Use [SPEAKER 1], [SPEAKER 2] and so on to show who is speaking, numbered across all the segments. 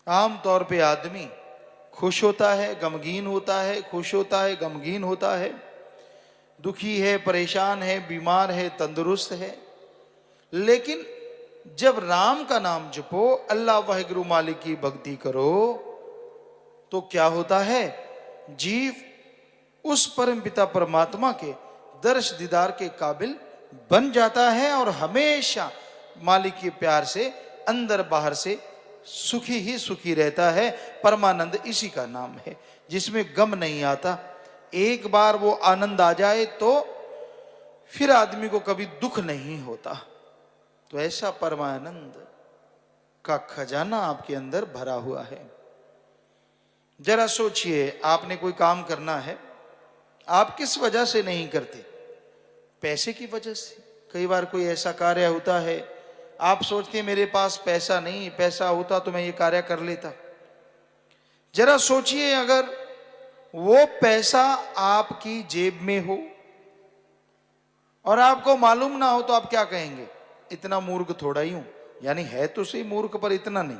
[SPEAKER 1] आम तौर पे आदमी खुश होता है, गमगीन होता है, खुश होता है, गमगीन होता है, दुखी है, परेशान है, बीमार है, तंदुरुस्त है। लेकिन जब राम का नाम जपो, अल्लाह वाहिगुरु मालिक की भक्ति करो, तो क्या होता है? जीव उस परम पिता परमात्मा के दर्श दीदार के काबिल बन जाता है और हमेशा मालिक के प्यार से अंदर बाहर से सुखी ही सुखी रहता है। परमानंद इसी का नाम है, जिसमें गम नहीं आता। एक बार वो आनंद आ जाए तो फिर आदमी को कभी दुख नहीं होता। तो ऐसा परमानंद का खजाना आपके अंदर भरा हुआ है। जरा सोचिए, आपने कोई काम करना है, आप किस वजह से नहीं करते? पैसे की वजह से। कई बार कोई ऐसा कार्य होता है, आप सोचते हैं मेरे पास पैसा नहीं, पैसा होता तो मैं ये कार्य कर लेता। जरा सोचिए, अगर वो पैसा आपकी जेब में हो और आपको मालूम ना हो तो आप क्या कहेंगे? इतना मूर्ख थोड़ा ही हूं। यानी है तो सही मूर्ख, पर इतना नहीं।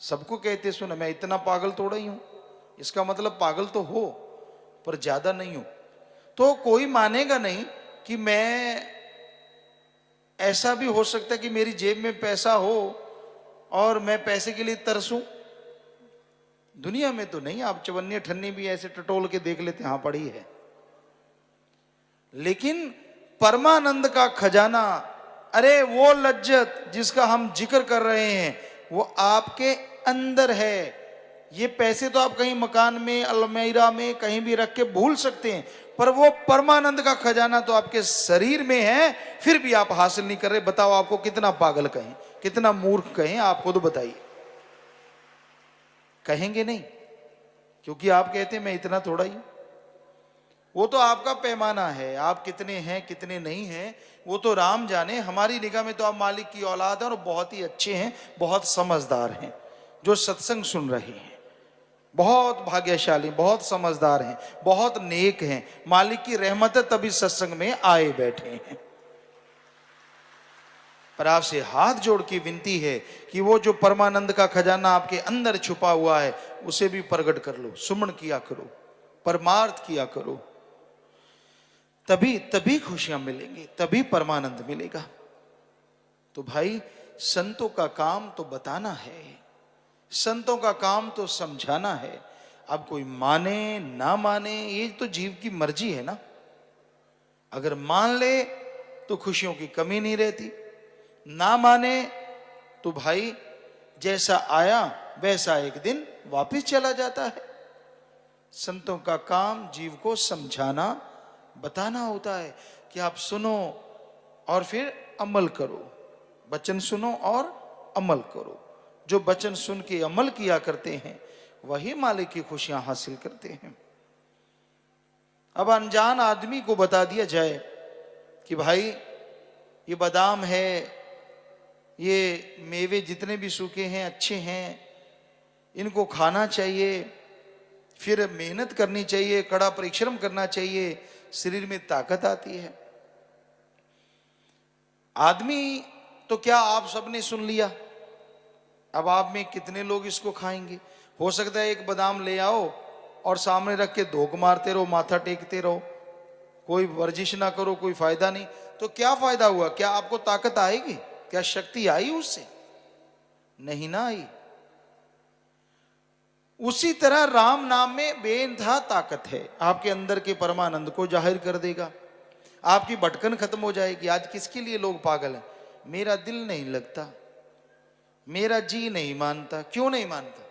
[SPEAKER 1] सबको कहते सुना, मैं इतना पागल थोड़ा ही हूं। इसका मतलब पागल तो हो, पर ज्यादा नहीं हो। तो कोई मानेगा नहीं कि मैं, ऐसा भी हो सकता है कि मेरी जेब में पैसा हो और मैं पैसे के लिए तरसूं। दुनिया में तो नहीं, आप चवन्नी ठन्नी भी ऐसे टटोल के देख लेते, हाँ पड़ी है। लेकिन परमानंद का खजाना, अरे वो लज्जत जिसका हम जिक्र कर रहे हैं, वो आपके अंदर है। ये पैसे तो आप कहीं मकान में, अलमीरा में कहीं भी रख के भूल सकते हैं, पर वो परमानंद का खजाना तो आपके शरीर में है, फिर भी आप हासिल नहीं कर रहे। बताओ, आपको कितना पागल कहें, कितना मूर्ख कहें? आप खुद बताइए। कहेंगे नहीं, क्योंकि आप कहते हैं मैं इतना थोड़ा ही। वो तो आपका पैमाना है, आप कितने हैं कितने नहीं हैं वो तो राम जाने। हमारी निगाह में तो आप मालिक की औलाद हैं और बहुत ही अच्छे हैं, बहुत समझदार हैं। जो सत्संग सुन रहे हैं बहुत भाग्यशाली, बहुत समझदार हैं, बहुत नेक हैं। मालिक की रहमत है तभी सत्संग में आए बैठे हैं। पर आपसे हाथ जोड़ की विनती है कि वो जो परमानंद का खजाना आपके अंदर छुपा हुआ है, उसे भी प्रकट कर लो, सुमन किया करो, परमार्थ किया करो। तभी खुशियां मिलेंगी, तभी परमानंद मिलेगा। तो भाई, संतों का काम तो बताना है, संतों का काम तो समझाना है। अब कोई माने ना माने, ये तो जीव की मर्जी है ना। अगर मान ले तो खुशियों की कमी नहीं रहती, ना माने तो भाई जैसा आया वैसा एक दिन वापस चला जाता है। संतों का काम जीव को समझाना, बताना होता है कि आप सुनो और फिर अमल करो। वचन सुनो और अमल करो। जो वचन सुन के अमल किया करते हैं वही मालिक की खुशियां हासिल करते हैं। अब अनजान आदमी को बता दिया जाए कि भाई ये बादाम है, ये मेवे जितने भी सूखे हैं अच्छे हैं, इनको खाना चाहिए, फिर मेहनत करनी चाहिए, कड़ा परिश्रम करना चाहिए, शरीर में ताकत आती है। आदमी तो क्या आप सबने सुन लिया, अब आप में कितने लोग इसको खाएंगे? हो सकता है एक बादाम ले आओ और सामने रख के धोख मारते रहो, माथा टेकते रहो, कोई वर्जिश ना करो, कोई फायदा नहीं। तो क्या फायदा हुआ? क्या आपको ताकत आएगी? क्या शक्ति आई उससे? नहीं ना आई। उसी तरह राम नाम में बेइंतहा ताकत है, आपके अंदर के परमानंद को जाहिर कर देगा। आपकी भटकन खत्म हो जाएगी। आज किसके लिए लोग पागल हैं? मेरा दिल नहीं लगता, मेरा जी नहीं मानता। क्यों नहीं मानता?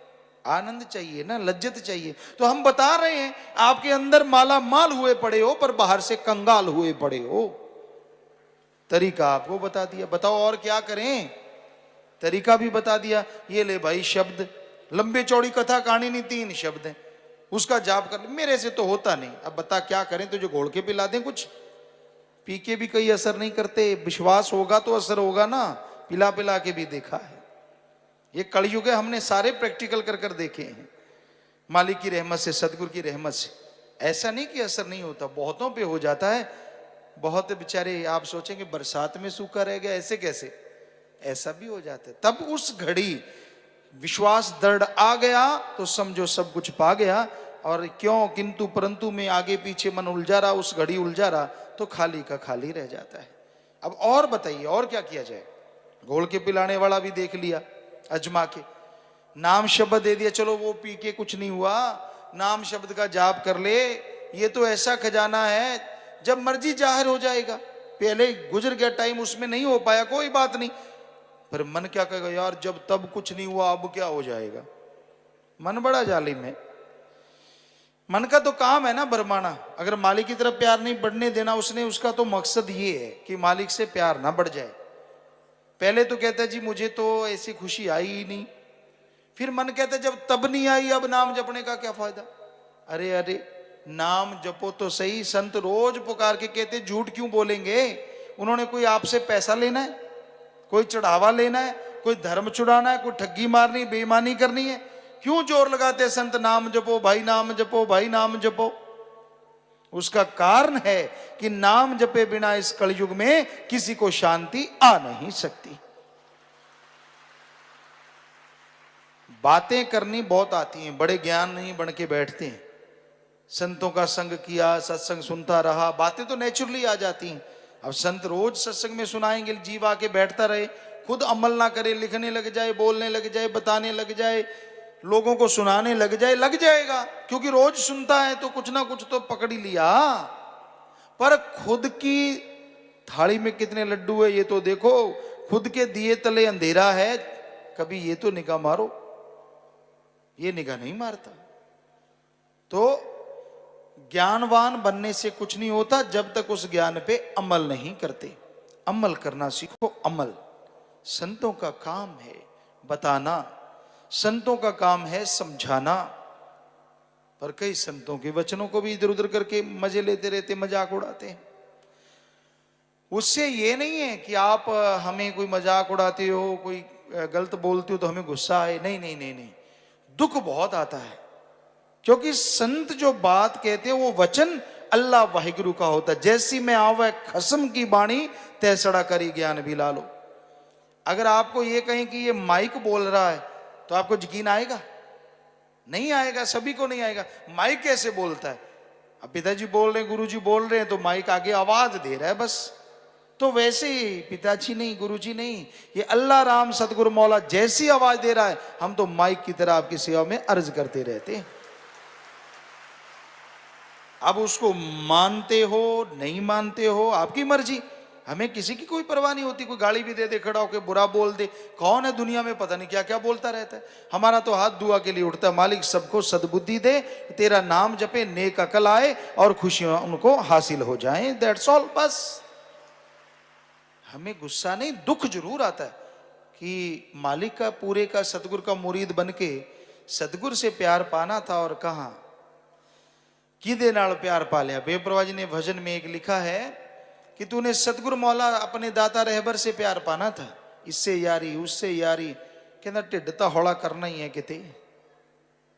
[SPEAKER 1] आनंद चाहिए ना, लज्जत चाहिए। तो हम बता रहे हैं, आपके अंदर माला माल हुए पड़े हो पर बाहर से कंगाल हुए पड़े हो। तरीका आपको बता दिया, बताओ और क्या करें? तरीका भी बता दिया। ये ले भाई शब्द, लंबी चौड़ी कथा कहानी नहीं, 3 शब्द हैं, उसका जाप कर। मेरे से तो होता नहीं, अब बता क्या करें? तुझे घोल के पिला दें कुछ? पी के भी कई असर नहीं करते। विश्वास होगा तो असर होगा ना, पिला पिला के भी देखा है। ये कलयुग है, हमने सारे प्रैक्टिकल कर कर देखे हैं। मालिक की रहमत से, सदगुरु की रहमत से ऐसा नहीं कि असर नहीं होता, बहुतों पे हो जाता है। बहुत बेचारे, आप सोचेंगे बरसात में सूखा रह गया, ऐसे कैसे? ऐसा भी हो जाता है। तब उस घड़ी विश्वास दृढ़ आ गया तो समझो सब कुछ पा गया। और क्यों किंतु परंतु में आगे पीछे मन उलझा रहा, उस घड़ी उलझा रहा तो खाली का खाली रह जाता है। अब और बताइए और क्या किया जाए। घोल के पिलाने वाला भी देख लिया, अजमा के नाम शब्द दे दिया, चलो वो पी के कुछ नहीं हुआ, नाम शब्द का जाप कर ले, ये तो ऐसा खजाना है जब मर्जी जाहिर हो जाएगा। पहले गुजर गया टाइम, उसमें नहीं हो पाया, कोई बात नहीं। पर मन क्या कहेगा, यार जब तब कुछ नहीं हुआ अब क्या हो जाएगा। मन बड़ा जालिम है। मन का तो काम है ना भरमाना। अगर मालिक की तरफ प्यार नहीं बढ़ने देना उसने, उसका तो मकसद ये है कि मालिक से प्यार ना बढ़ जाए। पहले तो कहता है जी मुझे तो ऐसी खुशी आई ही नहीं, फिर मन कहता है जब तब नहीं आई अब नाम जपने का क्या फायदा। अरे अरे नाम जपो तो सही। संत रोज पुकार के कहते झूठ क्यों बोलेंगे। उन्होंने कोई आपसे पैसा लेना है, कोई चढ़ावा लेना है, कोई धर्म छुड़ाना है, कोई ठगी मारनी बेईमानी करनी है। क्यों जोर लगाते संत नाम जपो भाई, नाम जपो भाई, नाम जपो। उसका कारण है कि नाम जपे बिना इस कलयुग में किसी को शांति आ नहीं सकती। बातें करनी बहुत आती हैं, बड़े ज्ञान नहीं बन के बैठते हैं। संतों का संग किया, सत्संग सुनता रहा, बातें तो नेचुरली आ जाती हैं। अब संत रोज सत्संग में सुनाएंगे, जीव आके बैठता रहे, खुद अमल ना करे, लिखने लग जाए, बोलने लग जाए, बताने लग जाए, लोगों को सुनाने लग जाए, लग जाएगा। क्योंकि रोज सुनता है तो कुछ ना कुछ तो पकड़ ही लिया। पर खुद की थाली में कितने लड्डू है ये तो देखो, खुद के दिए तले अंधेरा है, कभी ये तो निगाह मारो। ये निगाह नहीं मारता। तो ज्ञानवान बनने से कुछ नहीं होता जब तक उस ज्ञान पे अमल नहीं करते। अमल करना सीखो। अमल संतों का काम है बताना, संतों का काम है समझाना। पर कई संतों के वचनों को भी इधर उधर करके मजे लेते रहते, मजाक उड़ाते हैं। उससे ये नहीं है कि आप हमें कोई मजाक उड़ाते हो, कोई गलत बोलते हो तो हमें गुस्सा आए। नहीं नहीं नहीं नहीं, दुख बहुत आता है। क्योंकि संत जो बात कहते हैं वो वचन अल्लाह वाहिगुरु का होता है। जैसी में आवे खसम की बाणी तैसड़ा करी ज्ञान भी ला लो। अगर आपको ये कहें कि ये माइक बोल रहा है तो आपको यकीन आएगा? नहीं आएगा, सभी को नहीं आएगा। माइक कैसे बोलता है? अब पिताजी बोल रहे हैं, गुरुजी बोल रहे हैं तो माइक आगे आवाज दे रहा है बस। तो वैसे ही पिताजी नहीं, गुरुजी नहीं, ये अल्लाह राम सतगुरु मौला जैसी आवाज दे रहा है, हम तो माइक की तरह आपकी सेवा में अर्ज करते रहते हैं। अब उसको मानते हो नहीं मानते हो आपकी मर्जी, हमें किसी की कोई परवाह नहीं होती। कोई गाली भी दे दे, खड़ा होकर बुरा बोल दे, कौन है दुनिया में पता नहीं क्या क्या बोलता रहता है। हमारा तो हाथ दुआ के लिए उठता है, मालिक सबको सद्बुद्धि दे, तेरा नाम जपे, नेक अकल आए और खुशियां उनको हासिल हो जाएं, दैट्स ऑल। बस हमें गुस्सा नहीं, दुख जरूर आता है कि मालिक का पूरे का सतगुरु का मुरीद बन के सतगुरु से प्यार पाना था और कहां किदे नाल प्यार पा लिया। बेप्रवाह जी ने भजन में एक लिखा है कि तूने सतगुरु मौला अपने दाता रहबर से प्यार पाना था, इससे यारी उससे यारी, कहना ढिड तो हौला करना ही है किते।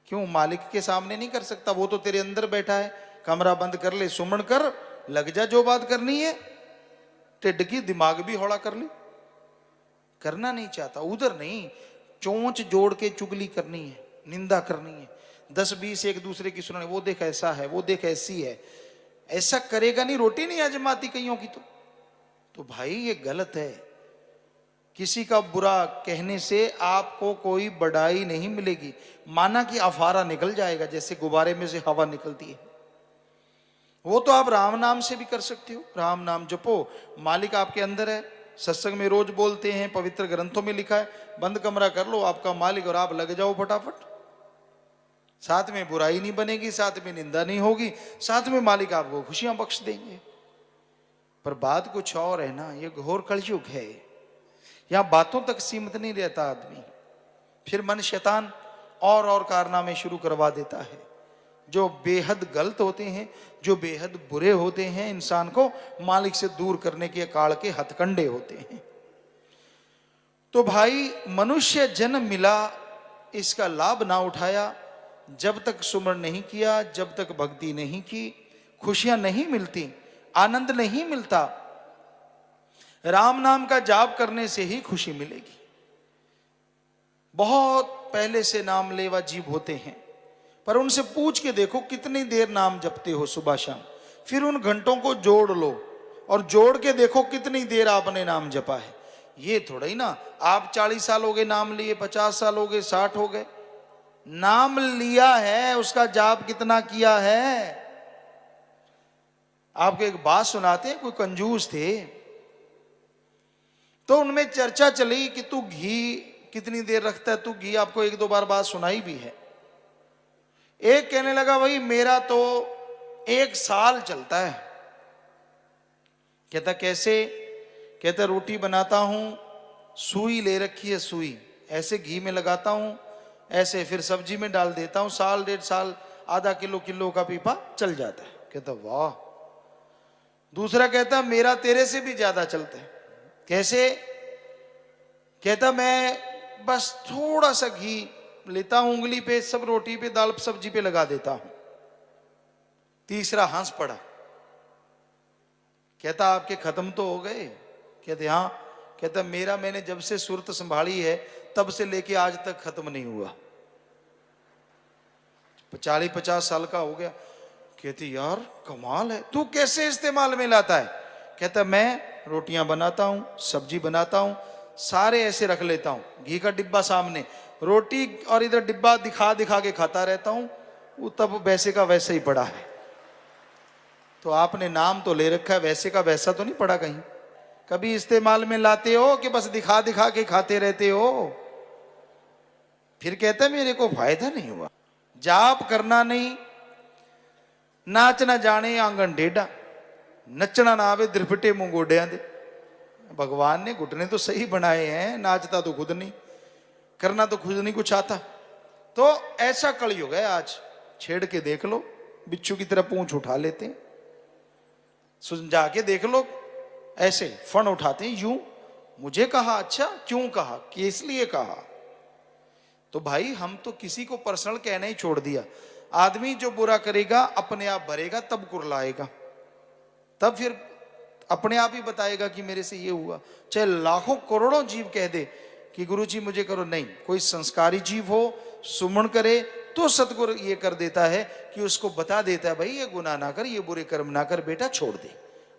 [SPEAKER 1] क्यों मालिक के सामने नहीं कर सकता? वो तो तेरे अंदर बैठा है। कमरा बंद कर ले, सुमन कर, लग जा जो बात करनी है। ढिड की दिमाग भी हौला कर ले, करना नहीं चाहता, उधर नहीं, चोंच जोड़ के चुगली करनी है, निंदा करनी है, 10-20 एक दूसरे की सुनानी, वो देख ऐसा है, वो देख ऐसी है। ऐसा करेगा नहीं, रोटी नहीं आजमाती कईयों की। तो भाई ये गलत है। किसी का बुरा कहने से आपको कोई बड़ाई नहीं मिलेगी। माना कि अफारा निकल जाएगा, जैसे गुब्बारे में से हवा निकलती है। वो तो आप राम नाम से भी कर सकते हो। राम नाम जपो, मालिक आपके अंदर है। सत्संग में रोज बोलते हैं, पवित्र ग्रंथों में लिखा है, बंद कमरा कर लो आपका मालिक और आप लग जाओ फटाफट। साथ में बुराई नहीं बनेगी, साथ में निंदा नहीं होगी, साथ में मालिक आपको खुशियां बख्श देंगे। पर बात कुछ और है ना, ये घोर कलयुग है। यहां बातों तक सीमित नहीं रहता आदमी, फिर मन शैतान और कारनामे शुरू करवा देता है जो बेहद गलत होते हैं, जो बेहद बुरे होते हैं, इंसान को मालिक से दूर करने के काल के हथकंडे होते हैं। तो भाई मनुष्य जन्म मिला, इसका लाभ ना उठाया, जब तक सुमरण नहीं किया, जब तक भक्ति नहीं की, खुशियां नहीं मिलती, आनंद नहीं मिलता। राम नाम का जाप करने से ही खुशी मिलेगी। बहुत पहले से नाम लेवा जीव होते हैं, पर उनसे पूछ के देखो कितनी देर नाम जपते हो सुबह शाम, फिर उन घंटों को जोड़ लो और जोड़ के देखो कितनी देर आपने नाम जपा है। ये थोड़ा ही ना आप 40 साल हो गए नाम लिए, 50 साल हो गए, 60 हो गए, नाम लिया है उसका जाप कितना किया है। आपको एक बात सुनाते हैं, कोई कंजूस थे तो उनमें चर्चा चली कि तू घी कितनी देर रखता है, तू घी, आपको एक दो बार बात सुनाई भी है। एक कहने लगा भाई मेरा तो 1 साल चलता है। कहता कैसे? कहता रोटी बनाता हूं, सुई ले रखी है, सुई ऐसे घी में लगाता हूं, ऐसे फिर सब्जी में डाल देता हूं, साल 1.5 साल आधा किलो का पीपा चल जाता है। कहता वाह। दूसरा कहता मेरा तेरे से भी ज्यादा चलता है। कैसे? कहता मैं बस थोड़ा सा घी लेता हूं, उंगली पे, सब रोटी पे, दाल सब्जी पे लगा देता हूं। तीसरा हंस पड़ा। कहता आपके खत्म तो हो गए? कहते हाँ। कहता मेरा मैंने जब से सुरत संभाली है तब से लेके आज तक खत्म नहीं हुआ, 40-50 साल का हो गया। कहती यार कमाल है, तू कैसे इस्तेमाल में लाता है? कहता मैं रोटियां बनाता हूं, सब्जी बनाता हूं, सारे ऐसे रख लेता हूं, घी का डिब्बा सामने, रोटी और इधर डिब्बा दिखा दिखा के खाता रहता हूं, वो तब वैसे का वैसे ही पड़ा है। तो आपने नाम तो ले रखा है, वैसे का वैसा तो नहीं पड़ा कहीं? कभी इस्तेमाल में लाते हो कि बस दिखा दिखा के खाते रहते हो? फिर कहते हैं मेरे को फायदा नहीं हुआ। जाप करना नहीं, नाच ना जाने आंगन टेढ़ा, नचना ना आवे द्रिफटे मुंह गोडियां दे। भगवान ने घुटने तो सही बनाए हैं, नाचता तो खुद नहीं, करना तो खुद नहीं कुछ आता। तो ऐसा कलयुग है आज, छेड़ के देख लो, बिच्छू की तरह पूंछ उठा लेते हैं, सुझा के देख लो, ऐसे फण उठाते हैं यूं। मुझे कहा, अच्छा क्यों कहा, किस लिए कहा? तो भाई हम तो किसी को पर्सनल कहना ही छोड़ दिया। आदमी जो बुरा करेगा अपने आप भरेगा, तब कुरलाएगा, तब फिर अपने आप ही बताएगा कि मेरे से ये हुआ। चाहे लाखों करोड़ों जीव कह दे कि गुरु जी मुझे करो, नहीं, कोई संस्कारी जीव हो, सुमन करे, तो सतगुरु ये कर देता है कि उसको बता देता है भाई ये गुनाह ना कर, ये बुरे कर्म ना कर बेटा, छोड़ दे।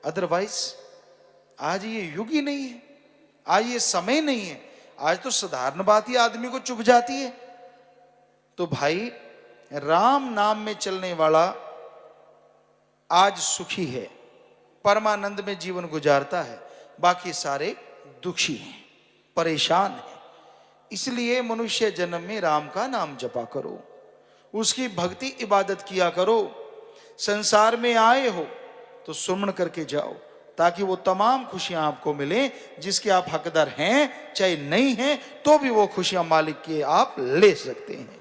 [SPEAKER 1] अदरवाइज आज ये युग ही नहीं है, आज ये समय नहीं है, आज तो साधारण बात ही आदमी को चुभ जाती है। तो भाई राम नाम में चलने वाला आज सुखी है, परमानंद में जीवन गुजारता है, बाकी सारे दुखी हैं, परेशान हैं। इसलिए मनुष्य जन्म में राम का नाम जपा करो, उसकी भक्ति इबादत किया करो। संसार में आए हो तो सुमन करके जाओ, ताकि वो तमाम खुशियां आपको मिले जिसके आप हकदार हैं, चाहे नहीं हैं तो भी वो खुशियां मालिक के आप ले सकते हैं।